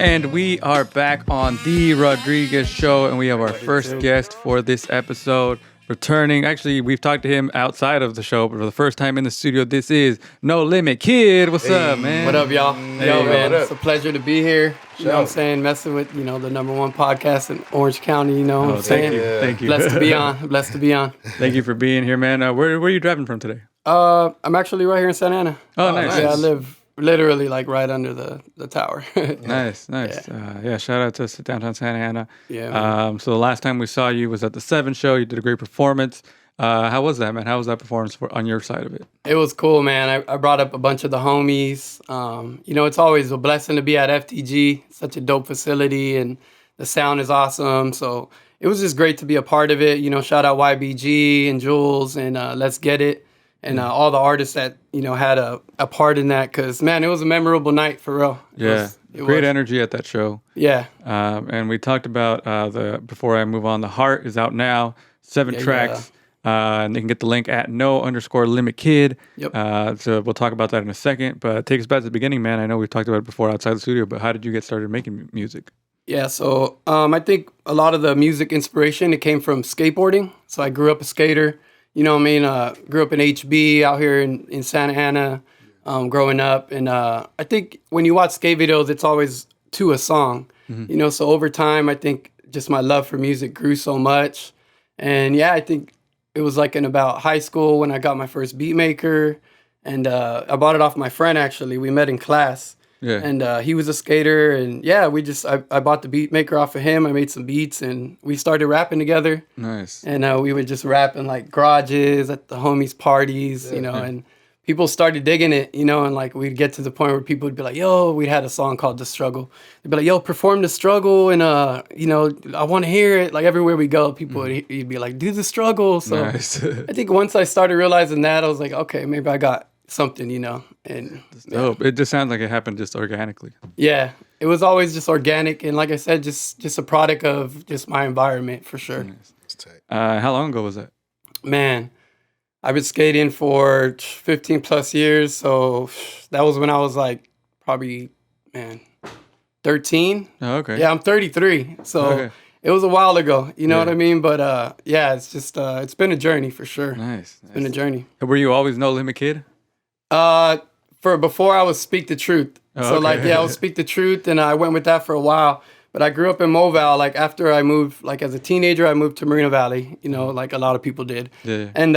And we are back on The Rodriguez Show, and we have our first guest for this episode. Returning, actually, we've talked to him outside of the show, but for the first time in the studio, this is No Limit Kid. What's up, man? What up, y'all? Hey, Yo, man, what it's a pleasure to be here. You know what I'm saying? Messing with, the #1 podcast in Orange County, you know what I'm saying? Thank you. Blessed to be on. Blessed to be on. Thank you for being here, man. Where are you driving from today? I'm actually right here in Santa Ana. Oh, nice. Yeah, I live literally like right under the tower. Nice. Shout out to downtown Santa Ana. Yeah. So the last time we saw you was at the 7 show. You did a great performance. How was that, man? How was that performance on your side of it? It was cool, man. I brought up a bunch of the homies. It's always a blessing to be at FTG. Such a dope facility, and the sound is awesome. So it was just great to be a part of it. Shout out YBG and Jules and Let's Get It and all the artists that, had a part in that. Because, man, it was a memorable night for real. Great energy at that show. Yeah. And we talked about before I move on, The Heart is out now. 7 tracks. And they can get the link at @no_limit_kid. Yep. So we'll talk about that in a second. But take us back to the beginning, man. I know we've talked about it before outside the studio, but how did you get started making music? Yeah, so I think a lot of the music inspiration, it came from skateboarding. So I grew up a skater. You know what I mean? Grew up in HB out here in Santa Ana growing up. And I think when you watch skate videos, it's always to a song. Mm-hmm. So over time, I think just my love for music grew so much. And yeah, I think it was like in about high school when I got my first beat maker, and I bought it off my friend, actually. We met in class. Yeah. And he was a skater, and yeah, I bought the beat maker off of him. I made some beats, and we started rapping together. Nice. And we would just rap in like garages at the homies' parties, and people started digging it, and like we'd get to the point where people would be like, yo, we had a song called The Struggle. They'd be like, yo, perform The Struggle, and I want to hear it. Like everywhere we go, people would be like, do The Struggle. So nice. I think once I started realizing that, I was like, okay, maybe I got something, and dope. It just sounds like it happened just organically. Yeah, it was always just organic, and like I said, just a product of just my environment for sure. Nice. How long ago was that? Man, I've been skating for 15 plus years, so that was when I was like probably 13. Oh, okay. Yeah, I'm 33, so it was a while ago. You know what I mean? But yeah, it's just it's been a journey for sure. Nice. It's been a journey. Were you always No Limit Kid? For before I was Speak the Truth. Oh, okay. I was Speak the Truth, and I went with that for a while. But I grew up in Moval. Like after I moved, like as a teenager, I moved to Moreno Valley. Like a lot of people did. Yeah. And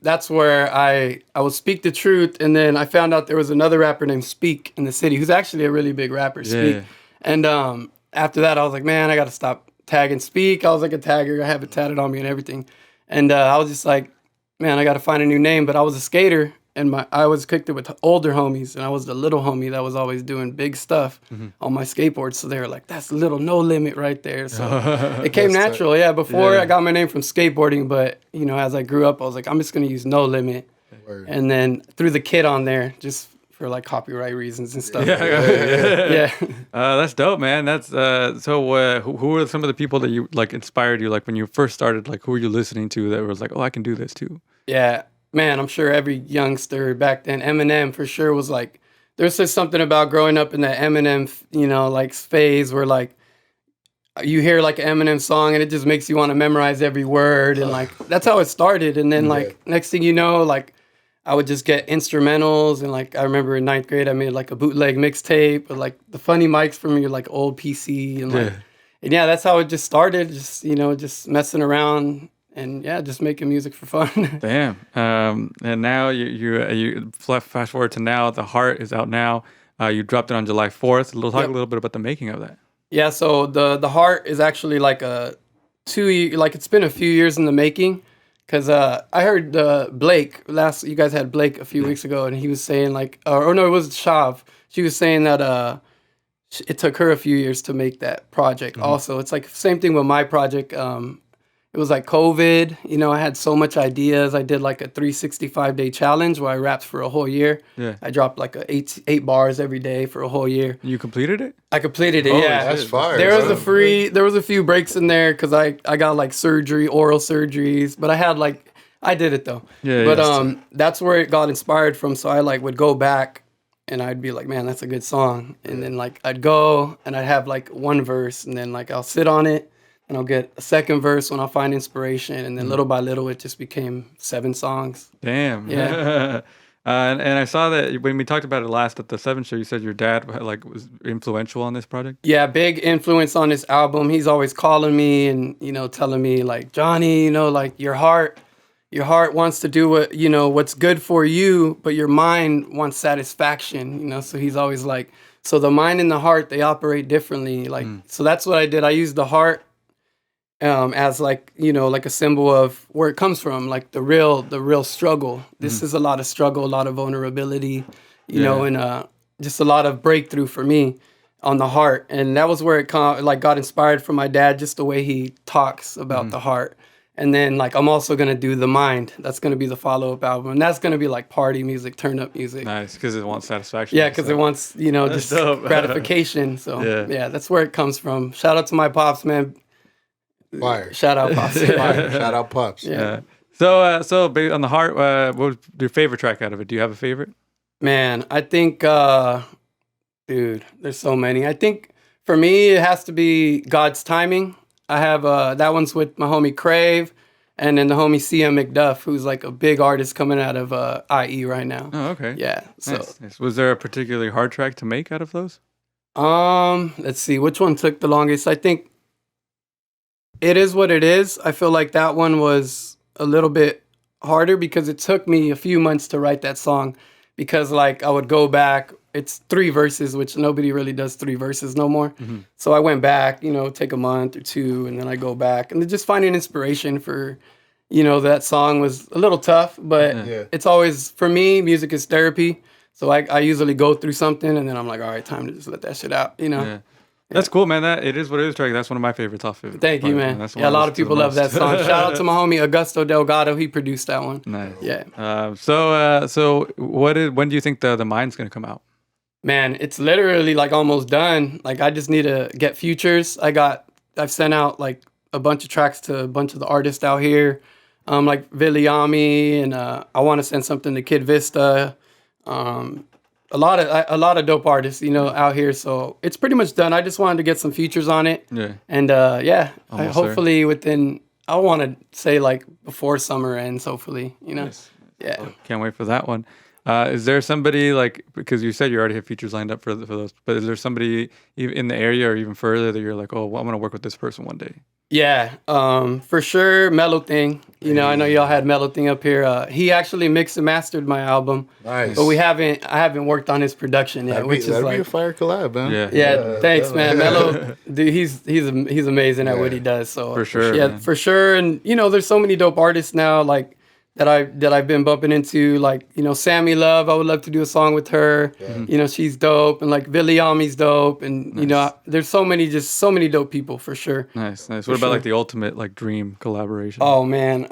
that's where I was Speak the Truth, and then I found out there was another rapper named Speak in the city, who's actually a really big rapper, Speak. Yeah. And after that, I was like, man, I got to stop tagging Speak. I was like a tagger. I have it tatted on me and everything. And I was just like, man, I got to find a new name. But I was a skater. And I was connected with older homies, and I was the little homie that was always doing big stuff on my skateboard. So they were like, that's Little No Limit right there. So it came natural. Tight. Yeah, before I got my name from skateboarding, but, as I grew up, I was like, I'm just going to use No Limit. Word. And then threw the kid on there just for, like, copyright reasons and stuff. Yeah. That's dope, man. That's so who were some of the people that you, like, inspired you? Like, when you first started, like, who were you listening to that was like, oh, I can do this too? Yeah. Man, I'm sure every youngster back then, Eminem for sure was like, there's just something about growing up in that Eminem, like phase where like you hear like an Eminem song and it just makes you want to memorize every word. And like, that's how it started. And then like, next thing you know, like I would just get instrumentals. And like, I remember in 9th grade, I made like a bootleg mixtape with like the funny mics from your like old PC. And like, and yeah, that's how it just started. Just, just messing around. And yeah, just making music for fun. Damn. And now you fast forward to now. The Heart is out now. You dropped it on July 4th. Talk a little bit about the making of that. Yeah. So the Heart is actually like it's been a few years in the making. Cause I heard Blake you guys had Blake a few weeks ago, and he was saying like, or no, it was Shav. She was saying that it took her a few years to make that project. Also, it's like same thing with my project. It was like COVID, I had so much ideas. I did like a 365-day challenge where I rapped for a whole year. Yeah. I dropped like eight bars every day for a whole year. You completed it? I completed it, yeah. That's fire. There was a few breaks in there because I got like oral surgeries, but I did it though. Yeah. But that's where it got inspired from. So I like would go back and I'd be like, man, that's a good song. And then like I'd go and I'd have like one verse, and then like I'll sit on it and I'll get a second verse when I'll find inspiration, and then little by little it just became 7 songs. Damn. Yeah. And I saw that when we talked about it last at the Seven Show, you said your dad like was influential on this project. Yeah, big influence on this album. He's always calling me and, you know, telling me like, Johnny, you know, like your heart wants to do what, you know, what's good for you, but your mind wants satisfaction, you know? So he's always like, so the mind and the heart, they operate differently. Like, so that's what I did. I used the heart as like, you know, like a symbol of where it comes from, like the real struggle. This is a lot of struggle, a lot of vulnerability, you know, and just a lot of breakthrough for me on the heart. And that was where it like got inspired from my dad, just the way he talks about the heart. And then like I'm also gonna do the mind. That's gonna be the follow-up album, and that's gonna be like party music, turn up music. Nice, because it wants satisfaction. Yeah, because it wants, you know, That's just dope. gratification. So Yeah. that's where it comes from. Shout out to my pops, man. Fire. Shout out pops. Fire. Shout out Pups. Yeah. So on the heart, what was your favorite track out of it? Do you have a favorite? Man, I think, dude, there's so many. I think for me, it has to be God's Timing. I have that one's with my homie Crave, and then the homie CM McDuff, who's like a big artist coming out of IE right now. Oh, okay. Yeah. So, Nice. Was there a particularly hard track to make out of those? let's see, which one took the longest? I think It Is What It Is. I feel like that one was a little bit harder because it took me a few months to write that song, because like I would go back. It's 3 verses, which nobody really does 3 verses no more. So I went back, you know, take a month or 2, and then I go back, and then just finding inspiration for, you know, that song was a little tough, but it's always, for me, music is therapy. So I usually go through something, and then I'm like, all right, time to just let that shit out, you know? Yeah. That's cool, man. That It Is What It Is track. That's one of my favorites off of it. Thank you, man. That's one Yeah, a I lot listen of to the people love that most. song. Shout out to my homie Augusto Delgado. He produced that one. Nice. Yeah. So when do you think the Mind's gonna come out? Man, it's literally like almost done. Like I just need to get features. I've sent out like a bunch of tracks to a bunch of the artists out here, like Viliami, and I want to send something to Kid Vista. A lot of dope artists, you know, out here. So it's pretty much done. I just wanted to get some features on it. Yeah. And Almost hopefully within, I want to say like before summer ends, hopefully, you know. Nice. Yeah. Can't wait for that one. Is there somebody like, because you said you already have features lined up for those, but is there somebody in the area or even further that you're like, oh, well, I'm gonna work with this person one day? Yeah, for sure, Mellow Thing. You know, I know y'all had Mellow Thing up here. He actually mixed and mastered my album. Nice. But I haven't worked on his production yet, which is that'd be like, a fire collab, man. yeah, thanks, man. Mellow, dude, he's amazing at what he does. So For sure, yeah, man. for sure. And you know, there's so many dope artists now, like that I've been bumping into, like, you know, Sammy Love. I would love to do a song with her. You know, she's dope, and like Viliami's dope, and you know, there's so many dope people for sure. Nice. What about like the ultimate like dream collaboration? Oh man,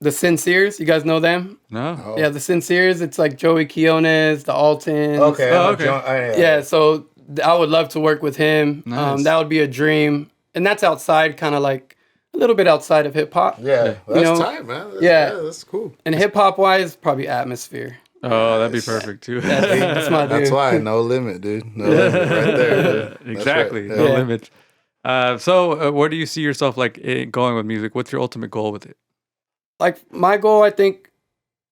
the Sinceres, you guys know them? No. Yeah, the Sinceres. It's like Joey Quiones, the Altons. Okay. Oh, okay. Yeah, so I would love to work with him. Nice. That would be a dream, and that's outside, kind of like a little bit outside of hip hop. Yeah. Well, You that's know, tight, man. That's cool. And hip hop wise, probably Atmosphere. Oh, that'd be perfect too. That's my dude. That's why. No limit, dude. No limit right there. Dude. That's Exactly. right. No Yeah. limits. So where do you see yourself like going with music? What's your ultimate goal with it? Like my goal, I think,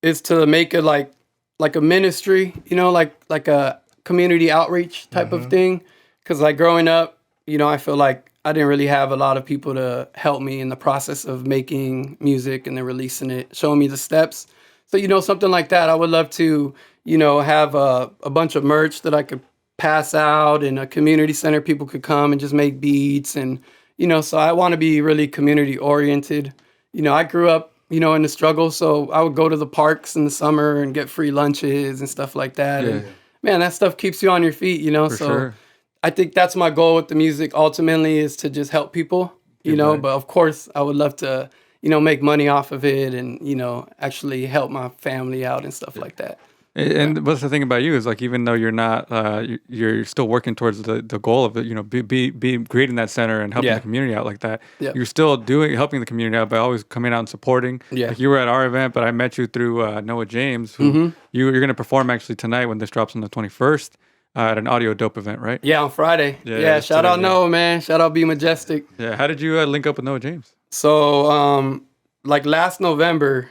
is to make it like a ministry, you know, like a community outreach type of thing. Because like growing up, you know, I feel like I didn't really have a lot of people to help me in the process of making music and then releasing it, showing me the steps. So, you know, something like that, I would love to, you know, have a bunch of merch that I could pass out in a community center. People could come and just make beats. And, you know, so I want to be really community oriented. You know, I grew up, you know, in the struggle. So I would go to the parks in the summer and get free lunches and stuff like that. Yeah. And man, that stuff keeps you on your feet, you know. For so sure. I think that's my goal with the music ultimately, is to just help people, you know, back. but of course I would love to, you know, make money off of it and, you know, actually help my family out and stuff like that. And what's the thing about you is like, even though you're not, you're still working towards the goal of it, be creating that center and helping the community out like that. Yeah. You're still helping the community out by always coming out and supporting. Yeah. Like you were at our event, but I met you through Noah James, who you're going to perform actually tonight when this drops on the 21st at an Audio Dope event, right? Yeah, on Friday. Yeah, shout out Noah, man. Shout out Be Majestic. Yeah. How did you link up with Noah James? So, like last November,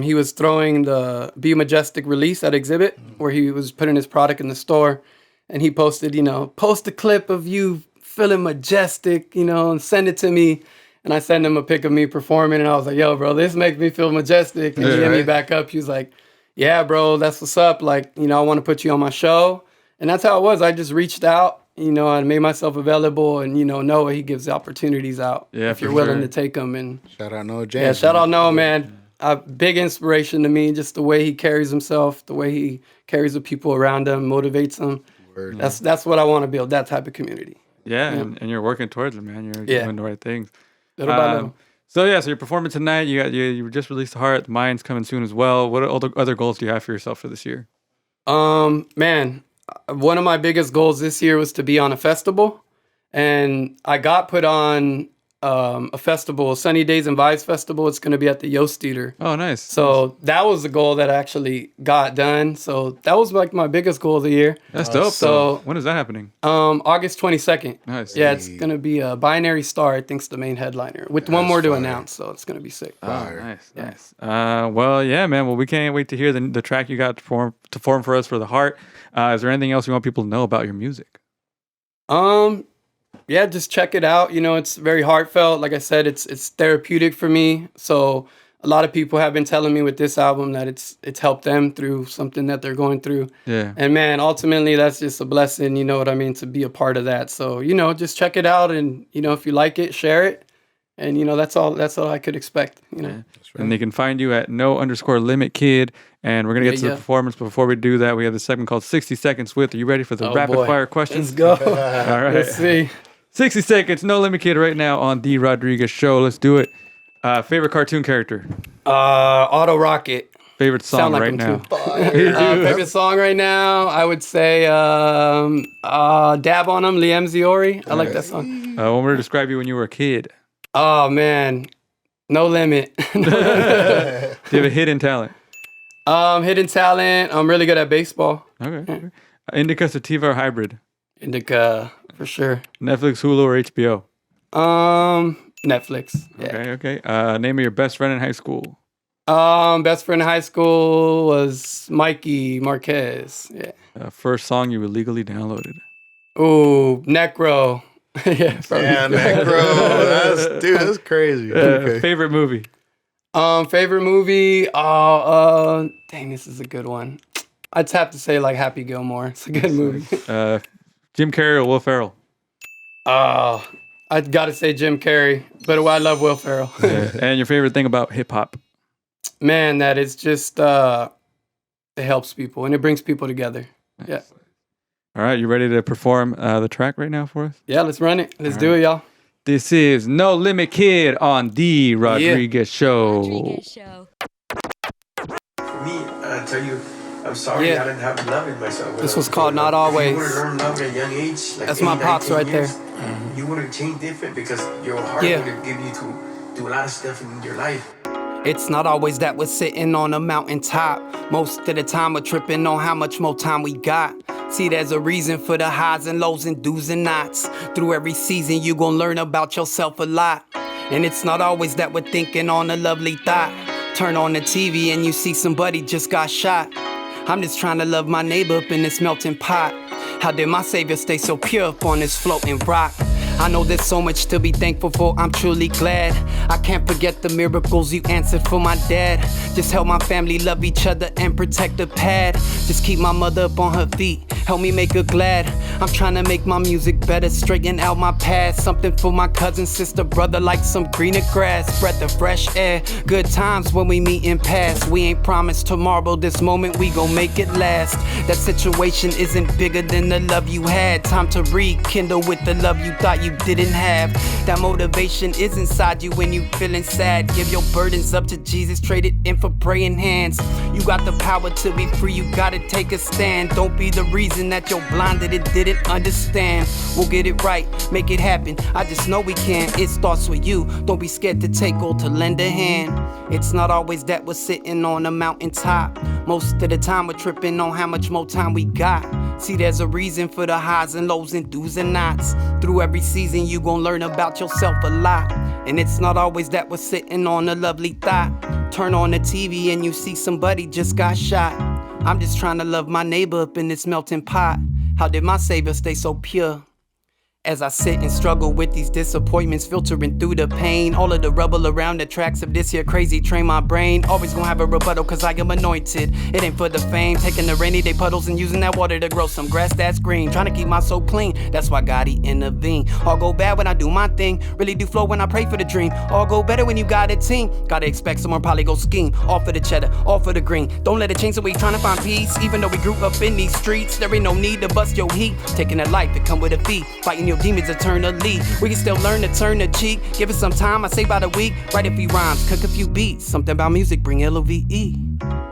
he was throwing the Be Majestic release at Exhibit, where he was putting his product in the store, and he posted, post a clip of you feeling majestic, and send it to me. And I sent him a pic of me performing, and I was like, yo, bro, this makes me feel majestic. And he hit me back up. He was like, yeah, bro, that's what's up. Like, I want to put you on my show. And that's how it was. I just reached out, I made myself available, and, Noah, he gives opportunities out if you're willing to take them. And shout out Noah James. Yeah, shout out Noah, man. A big inspiration to me, just the way he carries himself, the way he carries the people around him, motivates them. Word. That's what I want to build, that type of community. Yeah, and you're working towards it, man. You're doing the right things. Little by little. So you're performing tonight. You just released The Heart. Mine's coming soon as well. What other goals do you have for yourself for this year? Man, one of my biggest goals this year was to be on a festival, and I got put on a festival, Sunny Days and Vibes Festival. It's going to be at the Yost Theater. Oh, nice. So that was the goal that I actually got done. So that was like my biggest goal of the year. That's dope. So when is that happening? August 22nd. Nice. Yeah, it's going to be a Binary Star, I think's the main headliner, with one more to announce. So it's going to be sick. Oh, nice. Well, yeah, man. Well, we can't wait to hear the track you got to perform for us for The Heart. Is there anything else you want people to know about your music? Yeah, just check it out. It's very heartfelt. Like I said, it's therapeutic for me. So a lot of people have been telling me with this album that it's helped them through something that they're going through. Yeah. And man, ultimately, that's just a blessing. You know what I mean? To be a part of that. So just check it out, and if you like it, share it. And that's all I could expect. Yeah. Right. And they can find you at @no_limit kid. And we're gonna get to the performance, but before we do that, we have this segment called 60 Seconds With. Are you ready for the rapid fire questions? Let's go. All right. Let's see. 60 seconds, No Limit Kid right now on The Rodriguez Show. Let's do it. Favorite cartoon character? Auto Rocket. Favorite song right now? Favorite song right now, I would say Dab on 'Em, Liam Ziori. I like that song. One word to describe you when you were a kid. Oh, man. No limit. Do you have a hidden talent? Hidden talent. I'm really good at baseball. Okay. Indica, sativa, or hybrid? Indica, for sure. Netflix, Hulu, or HBO? Netflix. Yeah. Okay. Name of your best friend in high school? Best friend in high school was Mikey Marquez. Yeah. First song you illegally downloaded? Ooh, Necro. Yeah, Necro. That's crazy. Okay. Favorite movie? Favorite movie? Dang, this is a good one. I'd have to say like Happy Gilmore. It's a good movie. Jim Carrey or Will Ferrell? I'd gotta say Jim Carrey, but I love Will Ferrell. Yeah. And your favorite thing about hip hop? Man, that it's just it helps people and it brings people together. Nice. Yeah. All right, you ready to perform the track right now for us? Yeah, let's run it. Let's do it, y'all. This is No Limit Kid on The Rodriguez Show. For me, I tell you, I'm sorry I didn't have love in myself. This was called Not Always. You would have learned love at a young age. Like that's my pops right there. You would have changed different because your heart would have given you to do a lot of stuff in your life. It's not always that we're sitting on a mountaintop. Most of the time we're tripping on how much more time we got. See, there's a reason for the highs and lows and do's and nots. Through every season, you gon' learn about yourself a lot. And it's not always that we're thinking on a lovely thought. Turn on the TV and you see somebody just got shot. I'm just trying to love my neighbor up in this melting pot. How did my savior stay so pure up on this floating rock? I know there's so much to be thankful for, I'm truly glad. I can't forget the miracles you answered for my dad. Just help my family love each other and protect the pad. Just keep my mother up on her feet, help me make her glad. I'm trying to make my music better straighten out my past. Something for my cousin, sister, brother, like some greener grass. Breath of fresh air, good times when we meet and pass. We ain't promised tomorrow, this moment we gon' make it last. That situation isn't bigger than the love you had. Time to rekindle with the love you thought you didn't have. That motivation is inside you when you feeling sad. Give your burdens up to Jesus, trade it in for praying hands. You got the power to be free, you gotta take a stand. Don't be the reason that you're blinded and didn't understand. We'll get it right, make it happen, I just know we can. It starts with you, don't be scared to take or to lend a hand. It's not always that we're sitting on a mountaintop. Most of the time we're tripping on how much more time we got. See, there's a reason for the highs and lows and do's and nots. Through every season you gon' learn about yourself a lot. And it's not always that we're sitting on a lovely thought. Turn on the TV and you see somebody just got shot. I'm just trying to love my neighbor up in this melting pot. How did my savior stay so pure? As I sit and struggle with these disappointments, filtering through the pain. All of the rubble around the tracks of this here crazy train. My brain always gonna have a rebuttal, cause I am anointed. It ain't for the fame, taking the rainy day puddles and using that water to grow some grass that's green. Trying to keep my soul clean, that's why God, he intervene. All go bad when I do my thing, really do flow when I pray for the dream. All go better when you got a team. Gotta expect someone probably go scheme. All for the cheddar, all for the green. Don't let it change the way you trying to find peace. Even though we grew up in these streets, there ain't no need to bust your heat. Taking a life that come with a fee, fighting your demons eternally. We can still learn to turn the cheek. Give it some time, I say by the week. Write a few rhymes, cook a few beats. Something about music, bring LOVE.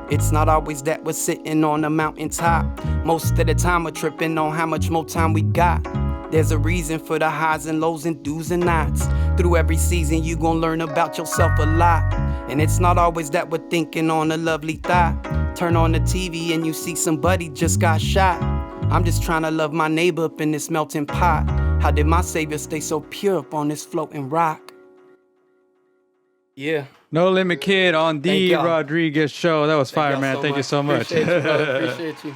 It's not always that we're sitting on a mountaintop. Most of the time we're tripping on how much more time we got. There's a reason for the highs and lows and do's and nots. Through every season you gon' learn about yourself a lot. And it's not always that we're thinking on a lovely thought. Turn on the TV and you see somebody just got shot. I'm just trying to love my neighbor up in this melting pot. How did my savior stay so pure up on this floating rock? Yeah. No Limit Kid on Thank the y'all. Rodriguez Show. That was fire, Y'all man. Thank you so much. Appreciate you, brother. Appreciate you.